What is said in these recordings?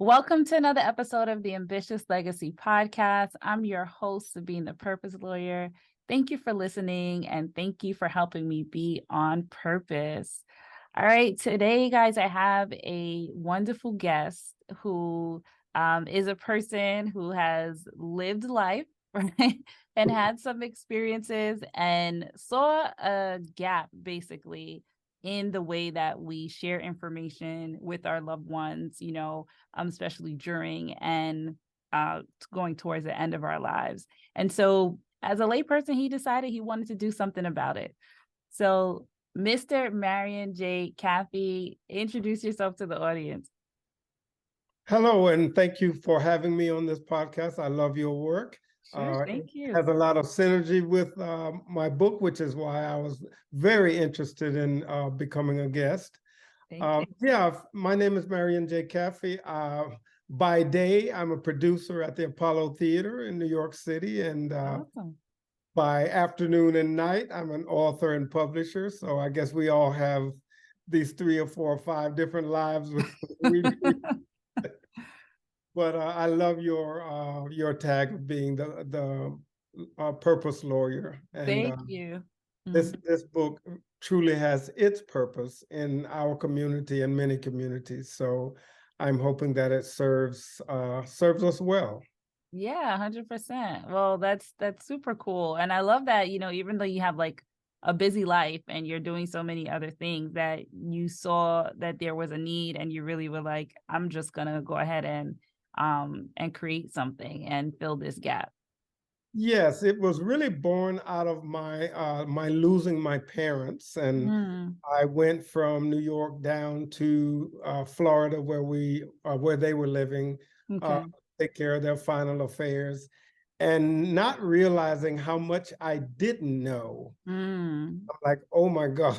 Welcome to another episode of the Ambitious Legacy Podcast. I'm your host, Sabine, the Purpose Lawyer. Thank you for listening and thank you for helping me be on purpose. All right, today, guys, I have a wonderful guest who is a person who has lived life, right, and had some experiences and saw a gap basically in the way that we share information with our loved ones, especially during and going towards the end of our lives. And so as a layperson, he decided he wanted to do something about it. So Mr. Marion J. Caffey, introduce yourself to the audience. Hello, and thank you for having me on this podcast. I love your work. Sure, thank you. Has a lot of synergy with my book, which is why I was very interested in becoming a guest. Thank you. Yeah, my name is Marion J. Caffey. By day, I'm a producer at the Apollo Theater in New York City, and Awesome. by afternoon and night, I'm an author and publisher. So I guess we all have these 3 or 4 or 5 different lives. But I love your tag of being the purpose lawyer, and Thank you. this book truly has its purpose in our community and many communities. So I'm hoping that it serves us well. Yeah, 100%. Well, that's super cool. And I love that, even though you have like a busy life and you're doing so many other things, that you saw that there was a need and you really were like, I'm just gonna go ahead and create something and fill this gap. Yes, it was really born out of my losing my parents, and I went from New York down to Florida, where they were living, Okay. take care of their final affairs, and not realizing how much I didn't know. I'm like, oh my God,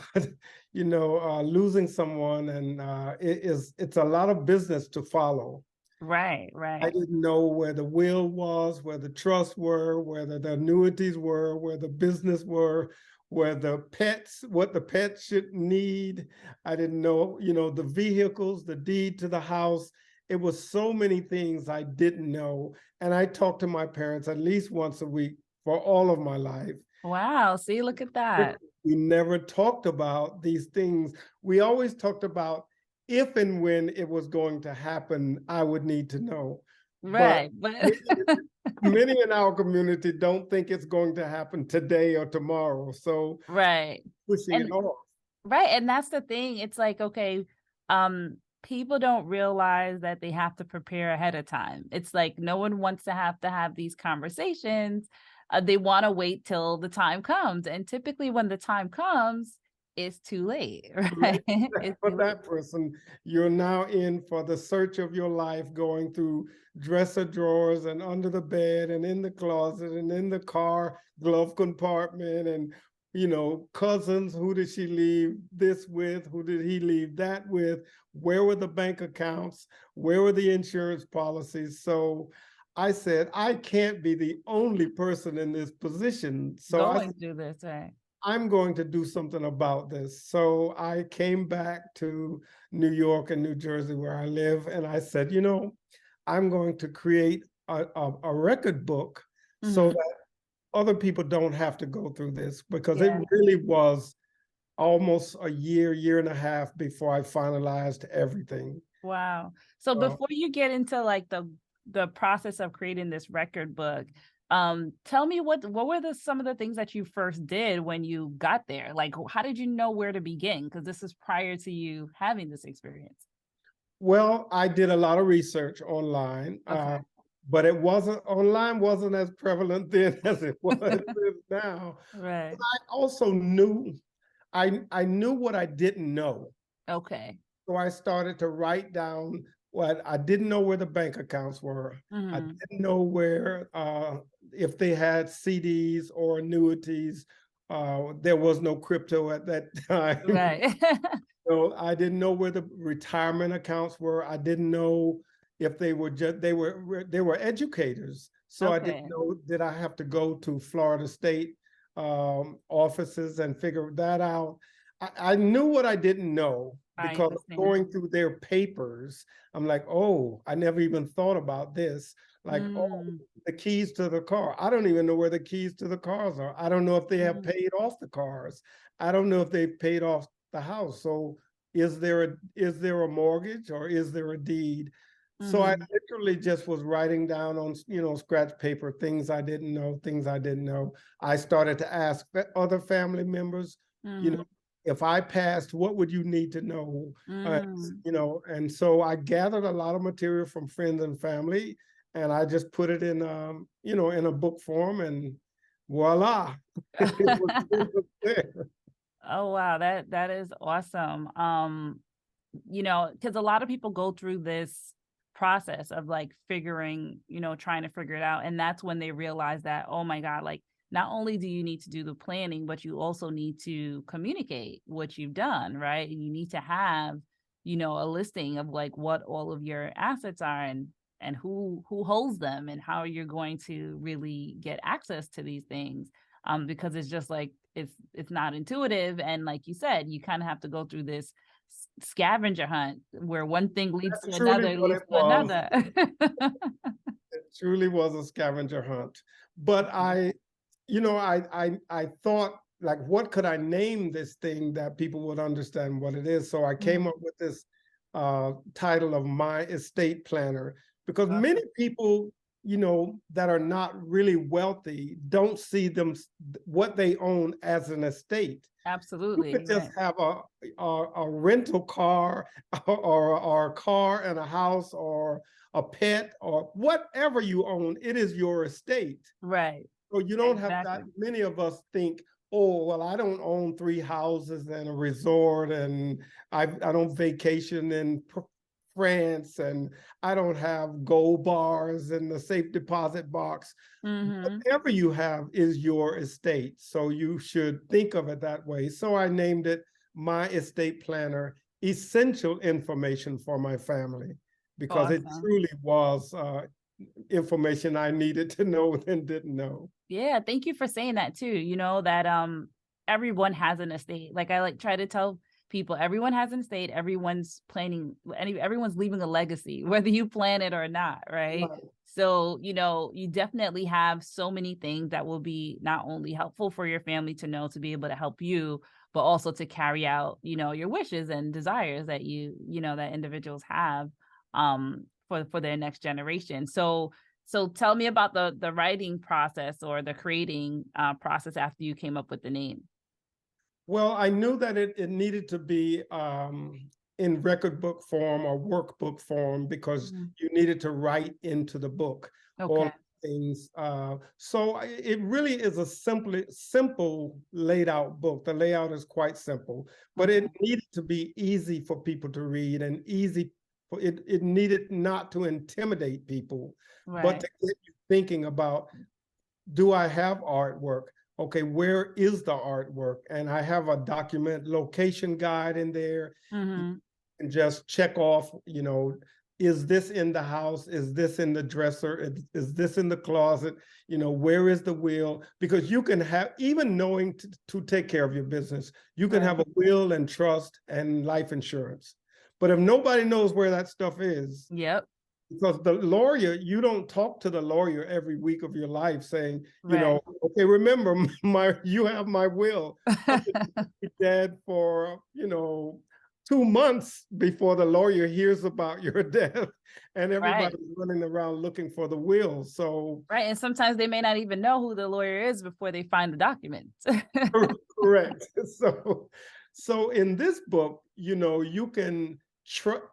losing someone, and it's a lot of business to follow. Right, I right. didn't know where the will was, where the trusts were, where the annuities were, where the business were, what the pets should need. I didn't know, the vehicles, the deed to the house. It was so many things I didn't know. And I talked to my parents at least once a week for all of my life. Wow. See, look at that. We never talked about these things. We always talked about if and when it was going to happen, I would need to know. But Right. But many in our community don't think it's going to happen today or tomorrow. So right. pushing it And off. right. And that's the thing. It's like, okay, people don't realize that they have to prepare ahead of time. It's like no one wants to have these conversations. They want to wait till the time comes. And typically when the time comes, it's too late, right? It's For too late. that person, you're now in for the search of your life, going through dresser drawers and under the bed and in the closet and in the car glove compartment, and cousins, who did she leave this with, who did he leave that with, where were the bank accounts, where were the insurance policies. So I said, I can't be the only person in this position. So I Going through this, right? I'm going to do something about this. So I came back to New York and New Jersey, where I live, and I said, I'm going to create a record book so that other people don't have to go through this, because it Yeah. really was almost a year and a half before I finalized everything. Wow. So before you get into like the process of creating this record book, tell me what were some of the things that you first did when you got there? Like, how did you know where to begin? Because this is prior to you having this experience. Well, I did a lot of research online, Okay. but online wasn't as prevalent then as it is now. Right. I also knew I knew what I didn't know. Okay. So I started to write down what I didn't know, where the bank accounts were. I Mm-hmm. didn't know where if they had CDs or annuities. There was no crypto at that time. Right. So I didn't know where the retirement accounts were. I didn't know if they were educators. So I didn't Okay. know, did I have to go to Florida State offices and figure that out? I knew what I didn't know, I because understand. going through their papers, I'm like, oh, I never even thought about this. Like, oh, Mm, the keys to the car. I don't even know where the keys to the cars are. I don't know if they have mm, paid off the cars. I don't know if they've paid off the house. So is there a mortgage or is there a deed? So I mhm, literally just was writing down on, scratch paper, things I didn't know, things I didn't know. I started to ask other family members, you know, mhm, if I passed, what would you need to know? Uh, mm. and so I gathered a lot of material from friends and family, and I just put it in, in a book form, and voila, it was there. Oh wow, that is awesome. Because a lot of people go through this process of like figuring, trying to figure it out. And that's when they realize that, oh my God, like not only do you need to do the planning, but you also need to communicate what you've done, right? And you need to have, a listing of like what all of your assets are and who holds them and how you're going to really get access to these things. Because it's just like it's not intuitive. And like you said, you kind of have to go through this scavenger hunt where one thing leads to That's truly another what leads it to was. another. It truly was a scavenger hunt. But I thought, like, what could I name this thing that people would understand what it is? So I came Mhm. up with this title of My Estate Planner, because many Awesome. people, that are not really wealthy don't see what they own as an estate. You Absolutely. could just Right. have a rental car, or a car and a house, or a pet, or whatever you own. It is your estate. Right. So you don't have that. Exactly. Many of us think, oh, well, I don't own 3 houses and a resort, and I don't vacation in France, and I don't have gold bars in the safe deposit box. Hmm. Whatever you have is your estate. So you should think of it that way. So I named it My Estate Planner, Essential Information for My Family, because it Awesome. truly was information I needed to know and didn't know. Yeah, thank you for saying that too. That everyone has an estate. Like I like try to tell people everyone has an estate, everyone's planning everyone's leaving a legacy, whether you plan it or not, right? Right. So, you definitely have so many things that will be not only helpful for your family to know to be able to help you, but also to carry out, your wishes and desires that that individuals have for their next generation. So tell me about the writing process or the creating process after you came up with the name. Well, I knew that it needed to be in record book form or workbook form, because Mhm. you needed to write into the book all Okay. things. So it really is a simple laid out book. The layout is quite simple, but it Okay. needed to be easy for people to read, and easy for it. It needed not to intimidate people, but Right. to get you thinking about, do I have artwork? Okay, where is the artwork? And I have a document location guide in there. You Hmm. can just check off, is this in the house? Is this in the dresser? Is this in the closet? Where is the will? Because you can have, even knowing to take care of your business, you can Right. have a will and trust and life insurance. But if nobody knows where that stuff is, Yep. because the lawyer, you don't talk to the lawyer every week of your life saying, Right. okay, remember, you have my will. I'm going to be dead for 2 months before the lawyer hears about your death, and Right. everybody's running around looking for the will. So Right. And sometimes they may not even know who the lawyer is before they find the documents. correct. So in this book, you can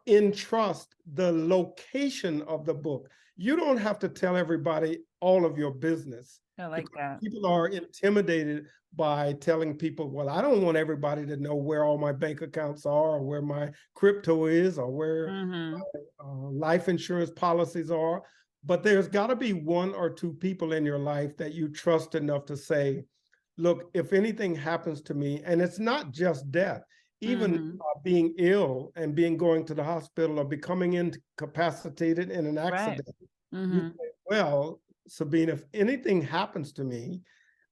entrust the location of the book. You don't have to tell everybody all of your business, I like because that. people are intimidated by telling people, well, I don't want everybody to know where all my bank accounts are, or where my crypto is, or where Hmm. life insurance policies are. But there's got to be 1 or 2 people in your life that you trust enough to say, look, if anything happens to me, and it's not just death, even Hmm. being ill and going to the hospital, or becoming incapacitated in an Right. accident, you Hmm. say, well, Sabine, if anything happens to me,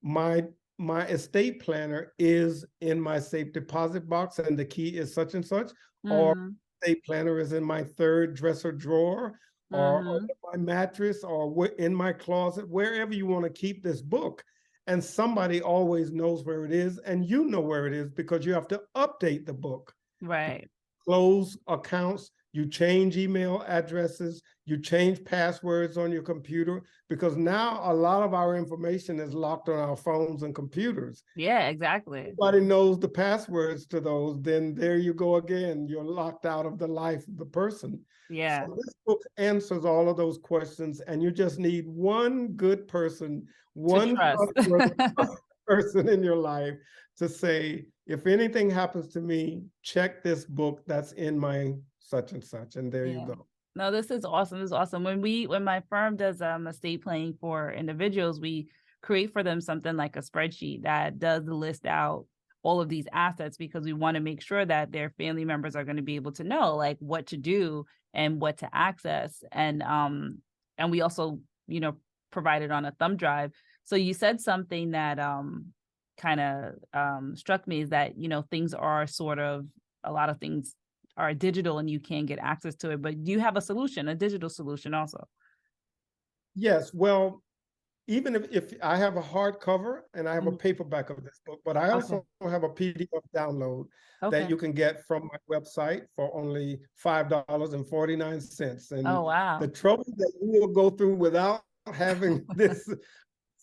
my my estate planner is in my safe deposit box, and the key is such and such. or Mm-hmm. estate planner is in my third dresser drawer, or Mm-hmm. under my mattress, or in my closet, wherever you want to keep this book. And somebody always knows where it is, and you know where it is because you have to update the book. Right. Close accounts, you change email addresses, you change passwords on your computer, because now a lot of our information is locked on our phones and computers. Yeah, exactly. Nobody knows the passwords to those, then there you go again. You're locked out of the life of the person. Yeah. So this book answers all of those questions, and you just need one good person, To one trust. trustworthy person in your life to say, if anything happens to me, check this book that's in my such and such, and there you Yeah. go. No, this is awesome. This is awesome. When my firm does estate planning for individuals, we create for them something like a spreadsheet that does list out all of these assets because we want to make sure that their family members are going to be able to know like what to do and what to access. And we also, provide it on a thumb drive. So you said something that kind of struck me is that, things are sort of a lot of things are digital and you can't get access to it, but you have a solution, a digital solution also. Yes, well, even if I have a hardcover and I have a Mhm. paperback of this book, but I Okay. also have a PDF download that Okay. you can get from my website for only $5.49. Oh, And the wow. trouble that you will go through without having this,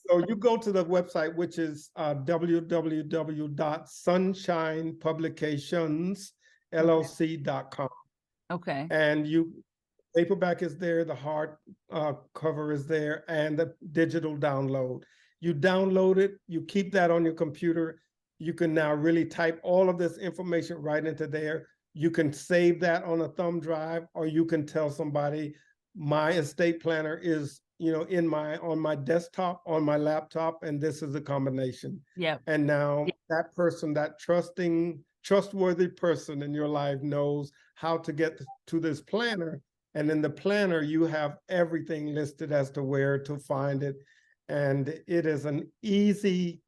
so you go to the website, which is Okay. www.sunshinepublicationsllc.com. Okay. And you paperback is there, the hard cover is there, and the digital download. You download it, you keep that on your computer. You can now really type all of this information right into there. You can save that on a thumb drive, or you can tell somebody, my estate planner is, on my desktop, on my laptop, and this is a combination. Yep. And now that person, that trustworthy person in your life knows how to get to this planner. And in the planner, you have everything listed as to where to find it. And it is an easy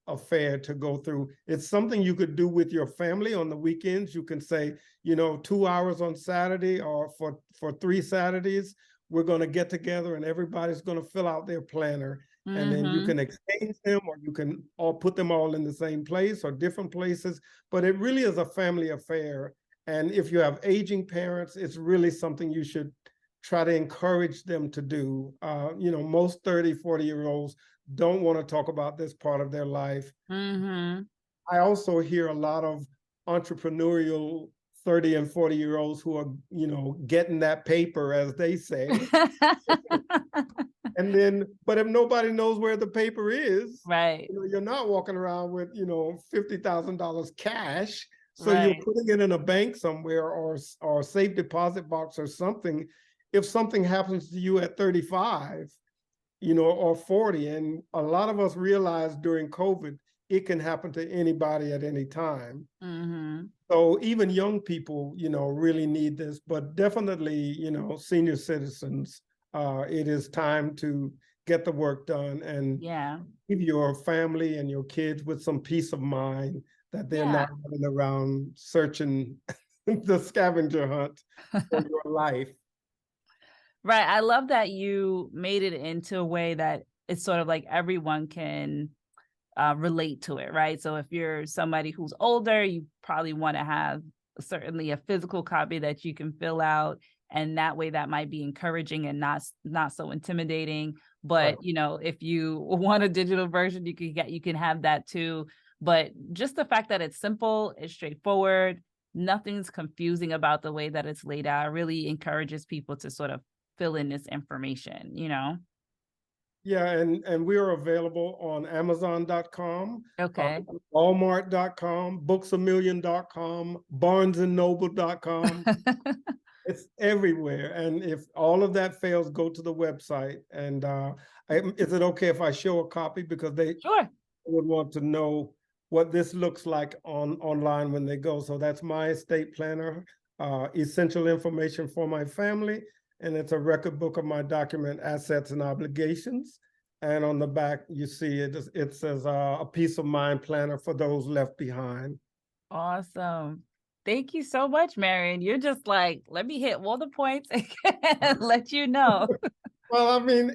affair to go through. It's something you could do with your family on the weekends. You can say, 2 hours on Saturday, or for 3 Saturdays, we're going to get together and everybody's going to fill out their planner. And then you Mm-hmm. can exchange them, or you can all put them all in the same place or different places. But it really is a family affair. And if you have aging parents, it's really something you should try to encourage them to do. Most 30, 40-year-olds don't want to talk about this part of their life. Mm-hmm. I also hear a lot of entrepreneurial 30 and 40-year-olds who are, getting that paper, as they say. And then, but if nobody knows where the paper is, Right. you're not walking around with, $50,000 cash. So you're Right. putting it in a bank somewhere, or a safe deposit box or something. If something happens to you at 35, or 40, and a lot of us realized during COVID, it can happen to anybody at any time. Mm-hmm. So even young people, really need this, but definitely, senior citizens, it is time to get the work done and Yeah. give your family and your kids with some peace of mind that they're Yeah. not running around searching the scavenger hunt for your life. Right. I love that you made it into a way that it's sort of like everyone can relate to it, right? So if you're somebody who's older, you probably want to have certainly a physical copy that you can fill out, and that way that might be encouraging and not so intimidating. Right. But if you want a digital version, you can have that too. But just the fact that it's simple, it's straightforward, nothing's confusing about the way that it's laid out really encourages people to sort of fill in this information. Yeah, and we are available on Amazon.com, Okay. Walmart.com, booksamillion.com, barnesandnoble.com. It's everywhere. And if all of that fails, go to the website. And is it okay if I show a copy? Because they Sure. would want to know what this looks like online when they go. So that's my estate planner, essential information for my family. And it's a record book of my document assets and obligations. And on the back, you see it says a peace of mind planner for those left behind. Awesome. Thank you so much, Marion. You're just like, let me hit all the points and let you know. Well, I mean,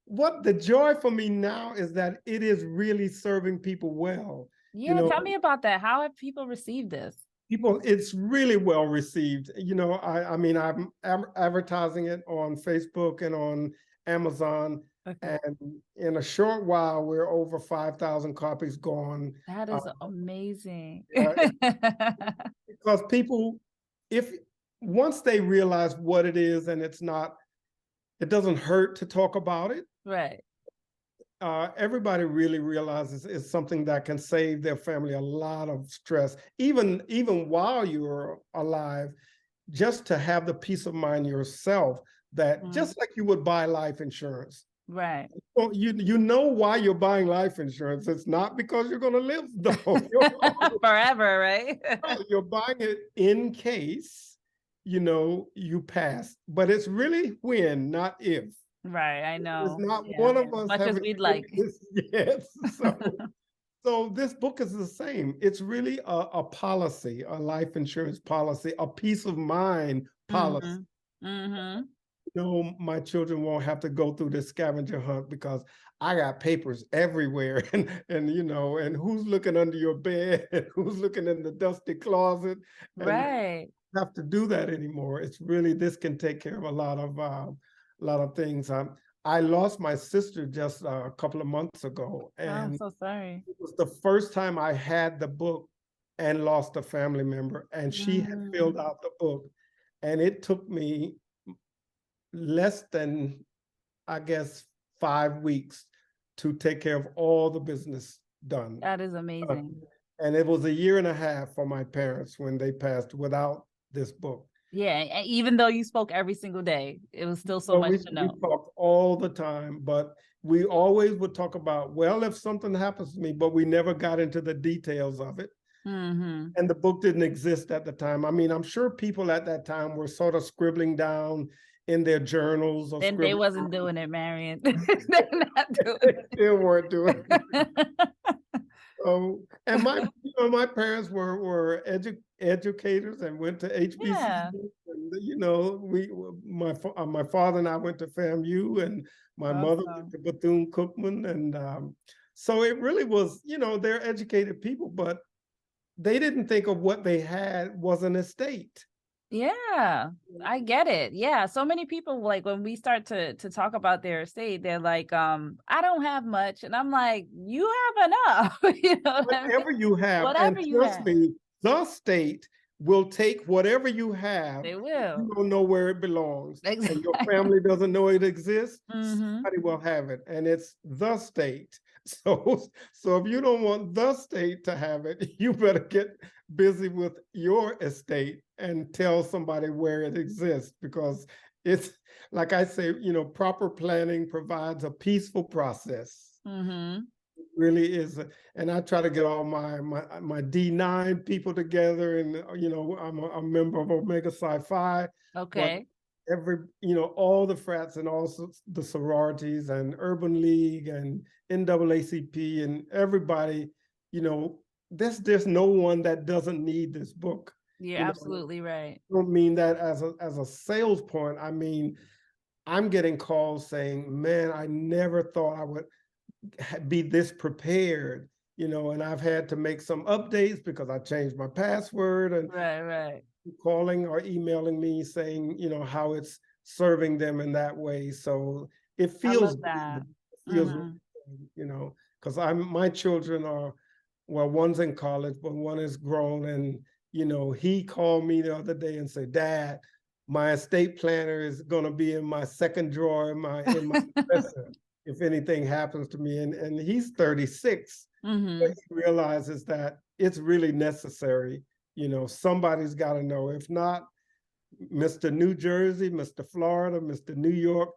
what the joy for me now is that it is really serving people well. You Yeah, know, tell me about that. How have people received this? people, it's really well received. I mean, advertising it on Facebook and on Amazon, Okay. and in a short while, we're over 5,000 copies gone. That Uh, is amazing. it's because people, if once they realize what it is, and it doesn't hurt to talk about it. Right. Everybody really realizes it's something that can save their family a lot of stress, even while you're alive, just to have the peace of mind yourself that Mm, just like you would buy life insurance. right. Well, you know why you're buying life insurance. It's not because you're going to live though. Forever, right? You're buying it in case you pass, but it's really when, not if. Right, I There's know. not Yeah. one of As us much as having we'd lived like. this yet. So this book is the same. It's really a policy, a life insurance policy, a peace of mind policy. Mm-hmm. Mm-hmm. No, my children won't have to go through this scavenger hunt because I got papers everywhere, and who's looking under your bed, and who's looking in the dusty closet, and Right. have to do that anymore. It's really, this can take care of a lot of things. I lost my sister just a couple of months ago, Oh, I'm and so sorry. it was the first time I had the book and lost a family member. And she had Mm, filled out the book, and it took me less than, I guess, 5 weeks to take care of all the business done. that is Uh, amazing. And it was a year and a half for my parents when they passed without this book. Yeah, even though you spoke every single day, it was still so So much we, to we know. talked all the time, but we always would talk about, well, if something happens to me, but we never got into the details of it. Mm-hmm. And the book didn't exist at the time. I mean, I'm sure people at that time were sort of scribbling down in their journals or Then they scribbling. wasn't doing it, Marion. They're not They doing still weren't doing it. it. And my parents were educators and went to HBCU. Yeah. And my father and I went to FAMU, and my mother went Awesome. to Bethune-Cookman, and so it really was, they're educated people, but they didn't think of what they had was an estate. Yeah, I get it. Yeah, so many people, like, when we start to talk about their estate, they're like, I don't have much, and I'm like, you have enough. You know what I mean? Whatever you have, and Whatever you trust have, me, the state will take whatever you have they if you will. don't know where it belongs, and your Exactly. family doesn't know it exists. Mm-hmm. Somebody will have it, and it's the state. So if you don't want the state to have it, you better get busy with your estate and tell somebody where it exists, because it's like I say, proper planning provides a peaceful process. Mm-hmm. Really is. And I try to get all my D9 people together, and I'm a member of Omega Psi Phi, but Okay. all the frats and also the sororities and Urban League and NAACP and everybody, you know there's no one that doesn't need this book. You're you know absolutely right. I don't mean that as a sales point. I mean, I'm getting calls saying, man, I never thought I would be this prepared, and I've had to make some updates because I changed my password, and Right, right. calling or emailing me saying, how it's serving them in that way. So it I feels love good. that. It feels, Mm-hmm. because my children are, well, one's in college, but one is grown. And, he called me the other day and said, Dad, my estate planner is going to be in my second drawer in my dresser if anything happens to me. And he's 36, but Mm-hmm. he realizes that it's really necessary. Somebody's got to know. If not, Mr. New Jersey, Mr. Florida, Mr. New York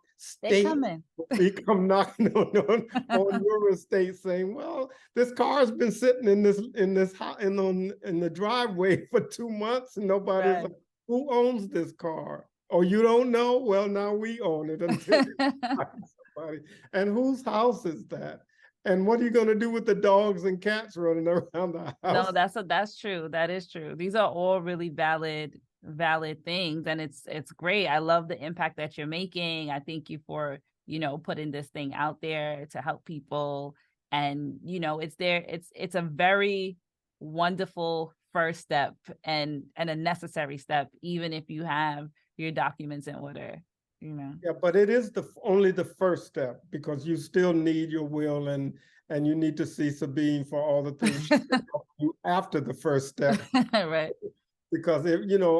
They state coming. will come knocking on your estate saying, well, this car's been sitting in this house in the driveway for 2 months, and nobody's Right. like, who owns this car? Oh, you don't know? Well, now we own it until you find somebody. And whose house is that? And what are you going to do with the dogs and cats running around the No, house? that's true. That is true. These are all really valid things, and it's great. I love the impact that you're making. I thank you for, putting this thing out there to help people. And, it's a very wonderful first step and a necessary step, even if you have your documents in order. Yeah, but it is only the first step, because you still need your will, and you need to see Sabine for all the things she can help you after the first step. Right. Because a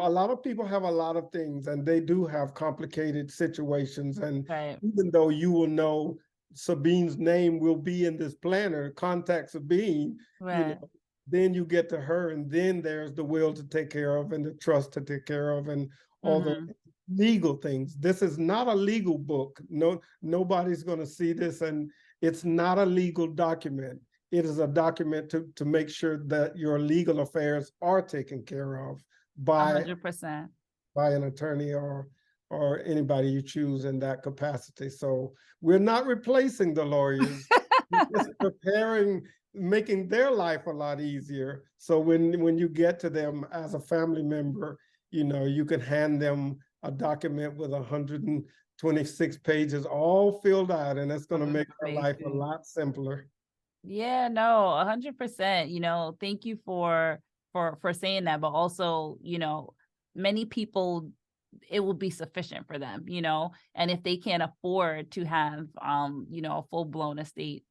lot of people have a lot of things, and they do have complicated situations. And Right. even though you will know Sabine's name will be in this planner, contact Sabine, Right. then you get to her, and then there's the will to take care of and the trust to take care of and all the legal things. This is not a legal book. No, nobody's going to see this, and it's not a legal document. It is a document to make sure that your legal affairs are taken care of by 100%. an attorney or anybody you choose in that capacity. So we're not replacing the lawyers, we're just preparing, making their life a lot easier. So when you get to them as a family member, you can hand them a document with 126 pages all filled out, and it's going to make their life a lot simpler. Yeah, no, 100%. Thank you for saying that, but also, many people, it will be sufficient for them, and if they can't afford to have a full-blown estate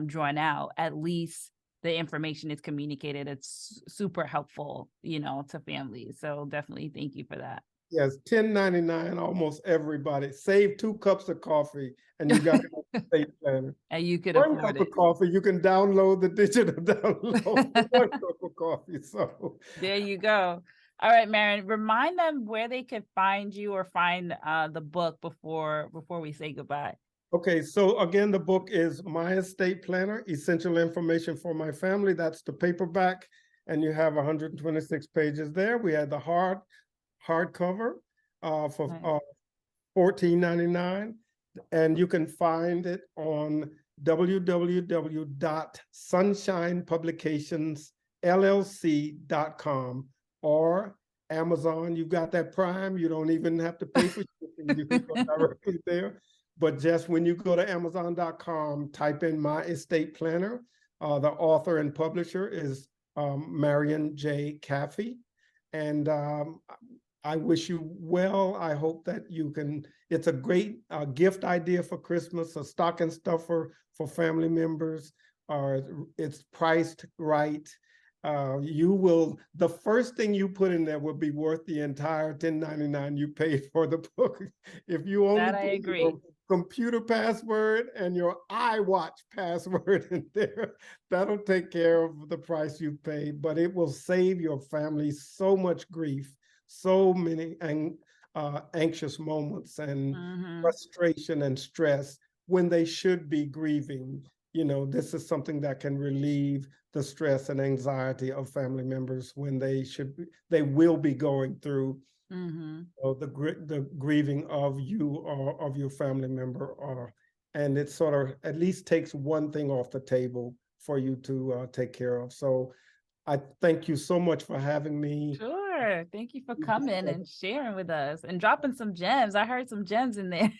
drawn out, at least the information is communicated. It's super helpful, to families. So definitely thank you for that. Yes, $10.99, almost everybody. Save 2 cups of coffee and you got an estate planner. And you could 1 afford cup it. of coffee, you can download the digital download. 1 cup of coffee. So there you go. All right, Marion, remind them where they could find you or find the book before we say goodbye. Okay, so again, the book is My Estate Planner, Essential Information for My Family. That's the paperback, and you have 126 pages there. We had the hardcover for $14.99, and you can find it on www.sunshinepublicationsllc.com or Amazon. You've got that Prime. You don't even have to pay for shipping. You can go directly there. But just when you go to Amazon.com, type in My Estate Planner. The author and publisher is Marion J. Caffey. And I wish you well. I hope that you can, it's a great gift idea for Christmas, a stocking stuffer for family members. It's priced right. The first thing you put in there will be worth the entire $10.99 you paid for the book. If you only put your computer password and your iWatch password in there, that'll take care of the price you paid, but it will save your family so much grief, so many anxious moments and frustration and stress when they should be grieving. This is something that can relieve the stress and anxiety of family members when they will be going through the grieving of you or of your family member, and it sort of at least takes one thing off the table for you to take care of. So I thank you so much for having me. Sure. Thank you for coming and sharing with us and dropping some gems. I heard some gems in there.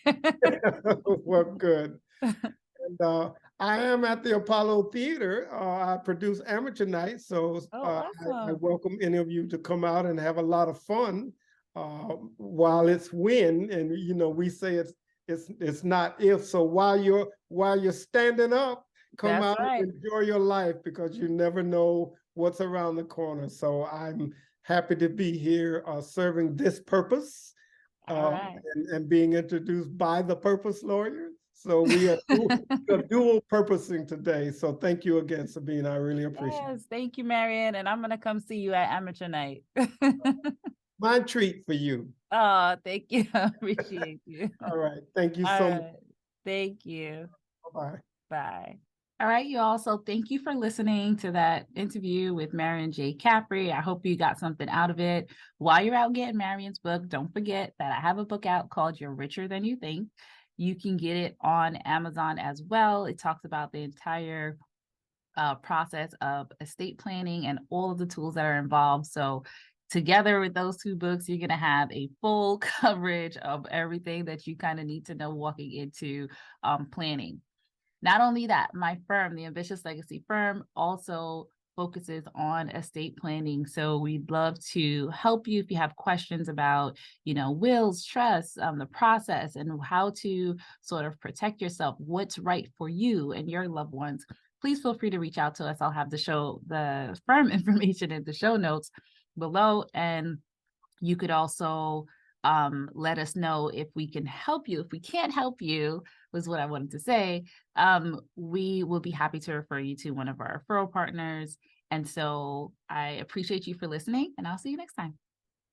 Well, good. And I am at the Apollo Theater. I produce Amateur Night, so awesome. I welcome any of you to come out and have a lot of fun while it's when. And we say it's not if. So while you're standing up, come out and enjoy your life, because you never know what's around the corner. So I'm happy to be here serving this purpose and being introduced by the Purpose Lawyers. So we are dual purposing today. So thank you again, Sabine. I really appreciate it. Yes, thank you, Marion. And I'm going to come see you at Amateur Night. My treat for you. Oh, thank you. I appreciate you. All right. Thank you so much. Thank you. Bye-bye. Bye. All right, you all. So thank you for listening to that interview with Marion J. Caffey. I hope you got something out of it. While you're out getting Marion's book, don't forget that I have a book out called You're Richer Than You Think. You can get it on Amazon as well. It talks about the entire process of estate planning and all of the tools that are involved. So together with those two books, you're going to have a full coverage of everything that you kind of need to know walking into planning. Not only that, my firm, the Ambitious Legacy Firm, also focuses on estate planning. So we'd love to help you if you have questions about, wills, trusts, the process, and how to sort of protect yourself, what's right for you and your loved ones. Please feel free to reach out to us. I'll have the firm information in the show notes below. And you could also let us know if we can help you. If we can't help you, was what I wanted to say, we will be happy to refer you to one of our referral partners. And so I appreciate you for listening, and I'll see you next time.